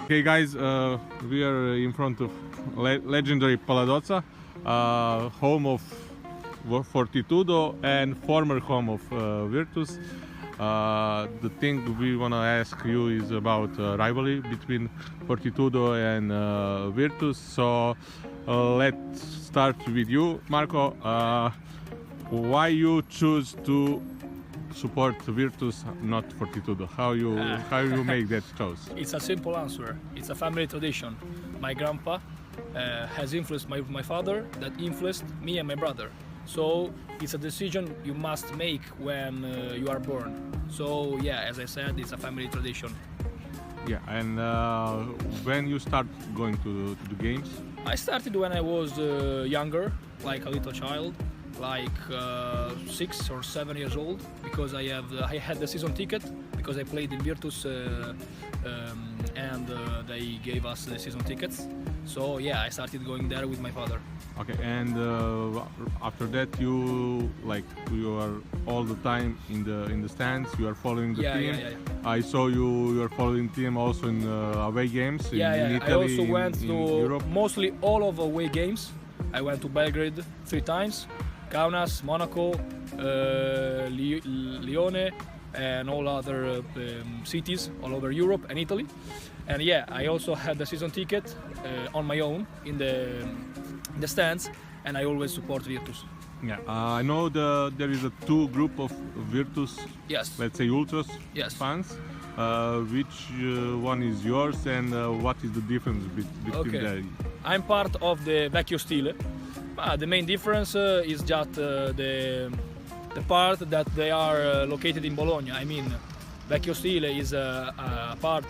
Hey guys, we are in front of legendary Paladozza, home of Fortitudo and former home of Virtus. The thing we want to ask you is about rivalry between Fortitudo and Virtus. So let's start with you, Marco. Why you choose to support Virtus, not Fortitudo? How you make that choice? It's a simple answer. It's a family tradition. My grandpa has influenced my father, that influenced me and my brother. So it's a decision you must make when you are born. So yeah, as I said, it's a family tradition. Yeah, and when you start going to the games? I started when I was younger, like a little child, like 6 or 7 years old, because I had the season ticket because I played in Virtus and they gave us the season tickets. So yeah, I started going there with my father. Okay, and after that you are all the time in the stands. You are following the team. Yeah. I saw you are following team also in away games. In Italy, I also went to Europe. mostly all of away games. I went to Belgrade 3 times, Kaunas, Monaco, Lione, and all other cities all over Europe and Italy. And yeah, I also had the season ticket on my own in the stands, and I always support Virtus. Yeah, I know there is a two group of Virtus. Yes. Let's say ultras. Yes. Fans. Which one is yours, and what is the difference between them? I'm part of the Vecchio Stile. The main difference is just the part that they are located in Bologna. I mean, Vecchio Stile is a part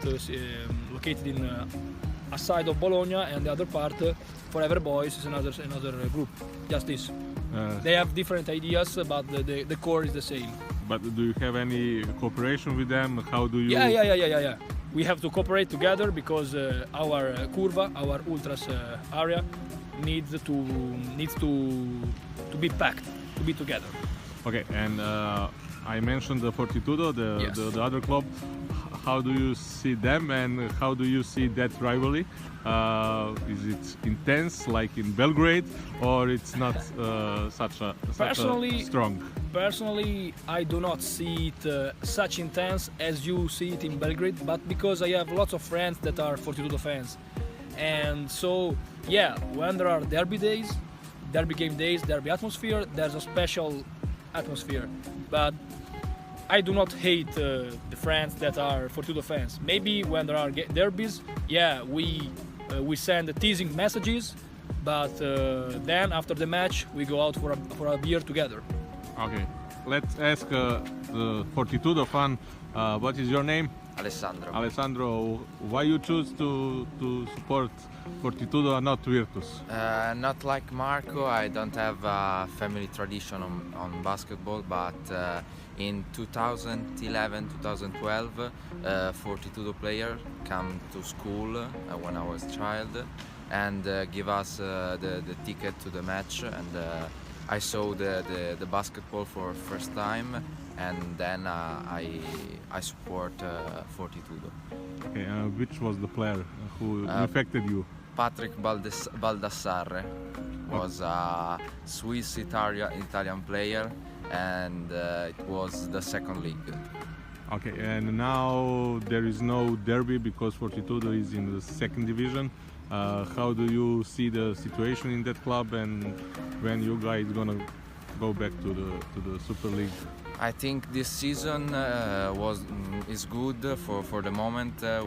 located in a side of Bologna, and the other part, Forever Boys, is another group. Just this. They have different ideas, but the core is the same. But do you have any cooperation with them? How do you? Yeah. We have to cooperate together because our curva, our ultras area, needs to be packed, to be together. Okay, and I mentioned the Fortitudo, the other club. How do you see them, and how do you see that rivalry? Is it intense, like in Belgrade, or it's not such a strong? Personally, I do not see it such intense as you see it in Belgrade, but because I have lots of friends that are Fortitudo fans, and so yeah, when there are derby days, derby game days, derby atmosphere, there's a special atmosphere. But I do not hate the friends that are Fortitudo fans. Maybe when there are derbies, yeah, we send teasing messages, but then after the match we go out for a beer together. Okay, let's ask the Fortitudo fan. What is your name? Alessandro. Alessandro, why you choose to support Fortitudo and not Virtus? Not like Marco, I don't have a family tradition on basketball, but in 2011-2012 Fortitudo player come to school when I was a child and give us the ticket to the match, and I saw the basketball for first time, and then I support Fortitudo. Okay, which was the player who infected you? Patrick Baldassarre was a Swiss Italian player, and it was the second league. Okay, and now there is no derby because Fortitudo is in the second division. How do you see the situation in that club, and when you guys gonna go back to the Super League? I think this season is good for the moment. The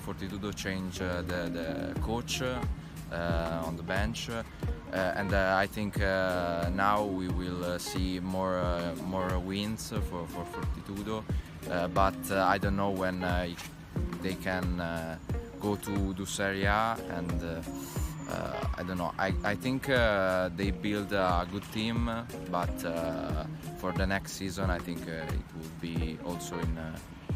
Fortitudo changed the coach on the bench, and I think now we will see more wins for Fortitudo. But I don't know when they can go to Serie A, and I don't know. I think they build a good team, but for the next season, I think it will be also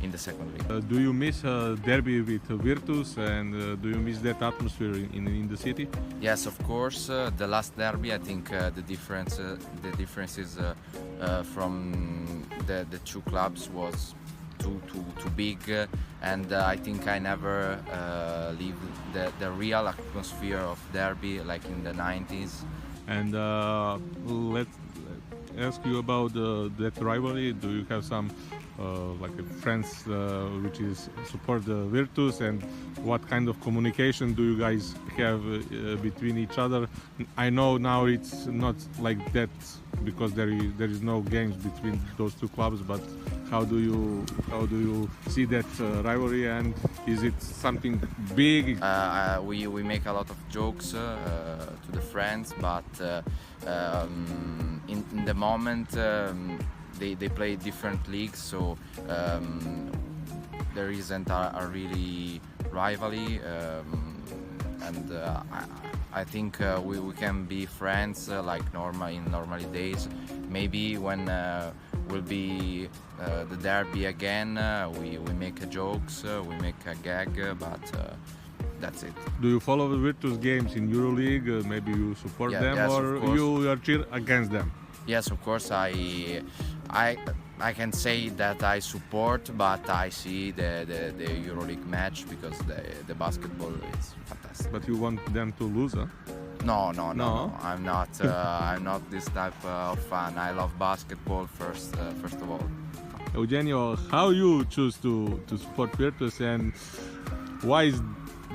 in the second league. Do you miss a derby with Virtus, and do you miss that atmosphere in the city? Yes, of course. The last derby, I think the differences from the two clubs was too big, and I think I never leave the real atmosphere of derby like in the 90s. And let's ask you about that rivalry. Do you have some friends which is support the Virtus, and what kind of communication do you guys have between each other? I know now it's not like that because there is no games between those two clubs, but how do you see that rivalry, and is it something big? We make a lot of jokes to the friends, but in the moment they play different leagues, so there isn't a really rivalry, and I think we can be friends like in normal days. Maybe when will be the derby again, we make a jokes, we make a gag, but that's it. Do you follow the Virtus games in EuroLeague? Maybe you support them, yes, or you are cheer against them? Yes, of course. I can say that I support, but I see the EuroLeague match because the basketball is fantastic. But you want them to lose, huh? No. I'm not. I'm not this type of fan. I love basketball first of all. Eugenio, how you choose to support Virtus, and why is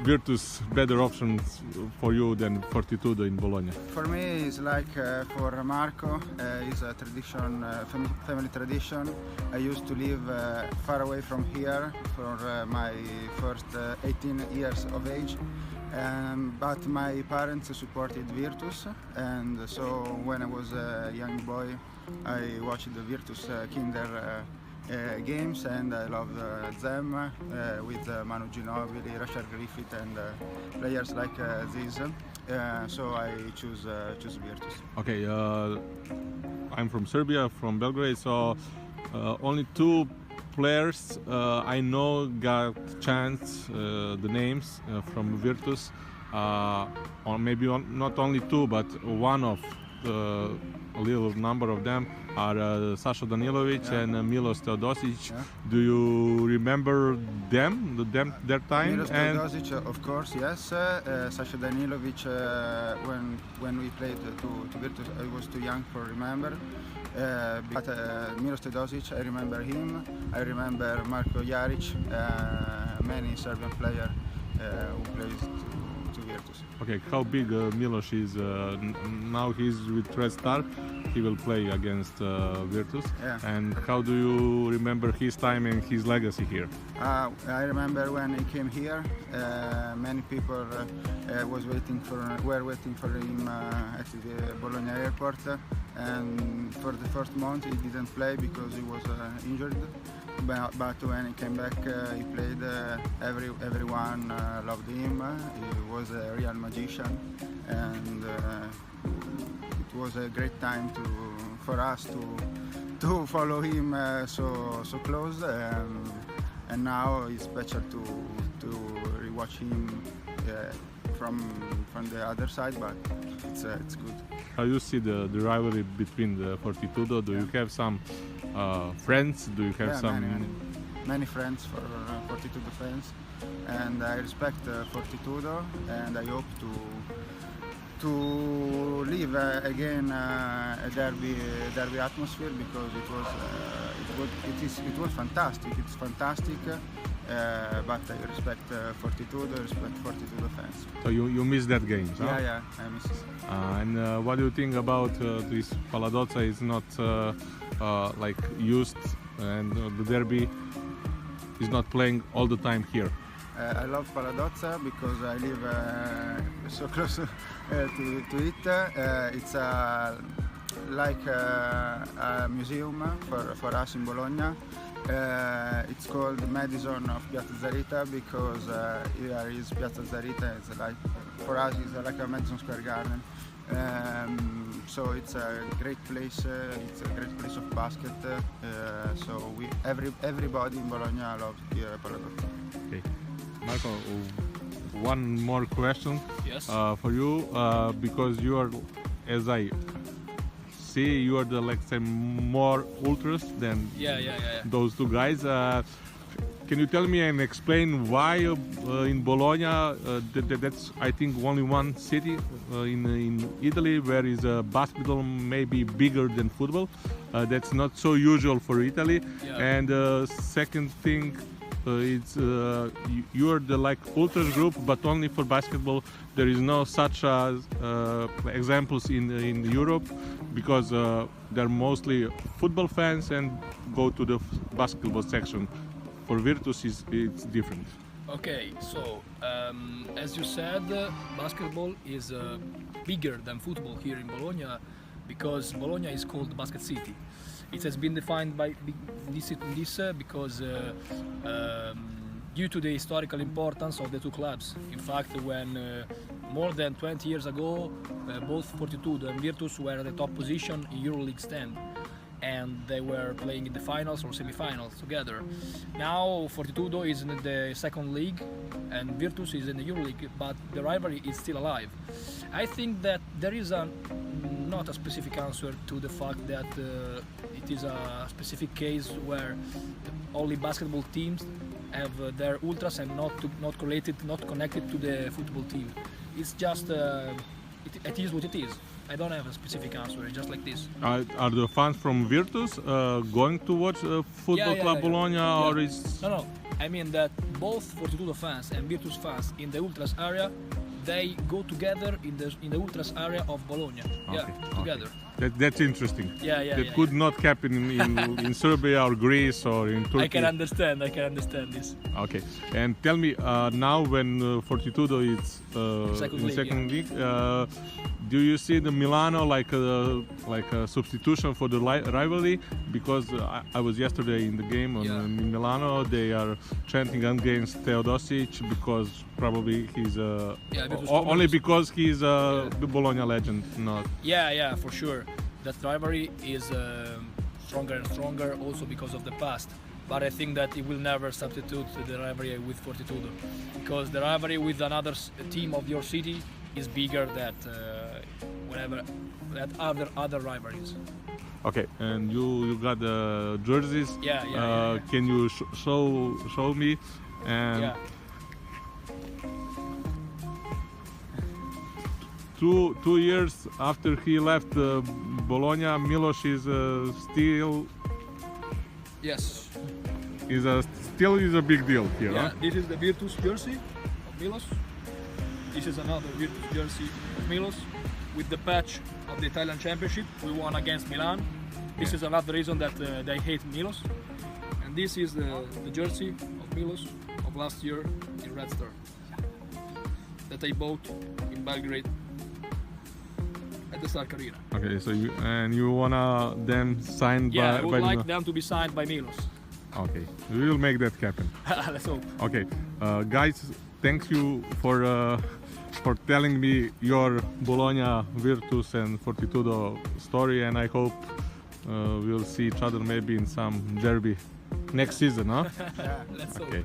Virtus better options for you than Fortitudo in Bologna? For me, it's like for Marco, it's a tradition, family tradition. I used to live far away from here for my first 18 years of age. But my parents supported Virtus, and so when I was a young boy, I watched the Virtus Kinder games, and I loved them with Manu Ginobili, Rashard Griffith, and players like these. So I choose Virtus. Okay, I'm from Serbia, from Belgrade, so only two players I know got chance, the names from Virtus, or maybe not only two, but one of the a little number of them are Saša Danilović and Milos Teodosić. Yeah. Do you remember their time? Milos Teodosić, of course, yes. Saša Danilović, when we played to Virtus, I was too young for remember. But Milos Teodosić, I remember him. I remember Marko Jarić, many Serbian player who plays to Virtus. Okay, how big Milos is now? He's with Red Star. He will play against Virtus. Yeah. And how do you remember his time and his legacy here? I remember when he came here, many people were waiting for him at the Bologna airport, and for the first month he didn't play because he was injured. But when he came back, he played. Everyone loved him. He was a real magician, and it was a great time for us to follow him so close. And now it's better to rewatch him from the other side, but it's good. How you see the rivalry between the Fortitudo? Do you have some friends? Do you have many friends for Fortitudo fans, and I respect Fortitudo, and I hope to live again a derby atmosphere, because it was fantastic. It's fantastic, but I respect Fortitudo, respect Fortitudo fans. So you miss that game, huh? Yeah, I miss it. And what do you think about this Paladozza is not like used, and the derby is not playing all the time here? I love Paladozza because I live so close to it. It's like a museum for us in Bologna. It's called Madison of Piazza Zarita because here is Piazza Zarita. It's like, for us, it's like a Madison Square Garden. So it's a great place. It's a great place of basket. So everybody in Bologna loves Paladozza. Okay. Marco, one more question Yes. for you, because you are, as I see you are the like say more ultras than those two guys. Can you tell me and explain why in Bologna that's I think only one city in Italy where is basketball maybe bigger than football? That's not so usual for Italy. And second thing, it's you are the like ultras group, but only for basketball. There is no such examples in Europe because they're mostly football fans and go to the basketball section. For Virtus, it's different. Okay, so as you said, basketball is bigger than football here in Bologna because Bologna is called Basket City. It has been defined by this because due to the historical importance of the two clubs. In fact, when more than 20 years ago, both Fortitudo and Virtus were at the top position in EuroLeague stand, and they were playing in the finals or semi-finals together. Now Fortitudo is in the second league and Virtus is in the EuroLeague, but the rivalry is still alive. I think that there is not a specific answer to the fact that it is a specific case where only basketball teams have their ultras and not connected to the football team. It's just it is what it is. I don't have a specific answer. It's just like this. Are the fans from Virtus going to watch Football Club Bologna, or is? No. I mean that both Fortitudo fans and Virtus fans in the ultras area, they go together in the ultras area of Bologna. Together. That's interesting. That could not happen in Serbia or Greece or in Turkey. I can understand this. Okay, and tell me now when Fortitudo is in second league, do you see the Milano like a substitution for the rivalry? Because I was yesterday in the game in Milano. They are chanting against Teodosic because probably he's only because he's the Bologna legend. Not. Yeah, for sure. That rivalry is stronger and stronger also because of the past. But I think that it will never substitute the rivalry with Fortitudo, because the rivalry with another team of your city is bigger than other rivalries. Okay, and you got the jerseys. Yeah. Can you show me? And 2 years after he left Bologna, Milos is still. Yes. Still is a big deal here. Yeah, huh? This is the Virtus jersey of Milos. This is another Virtus jersey of Milos with the patch of the Italian Championship. We won against Milan. This is another reason that they hate Milos. And this is the jersey of Milos of last year in Red Star that I bought in Belgrade at the Stark Arena. Okay, so you wanna them signed by? Yeah, I would like them to be signed by Milos. Okay, we will make that happen. Let's hope. Okay, guys, thank you for telling me your Bologna, Virtus, and Fortitudo story, and I hope we'll see each other maybe in some derby next season, huh? Let's hope. Okay.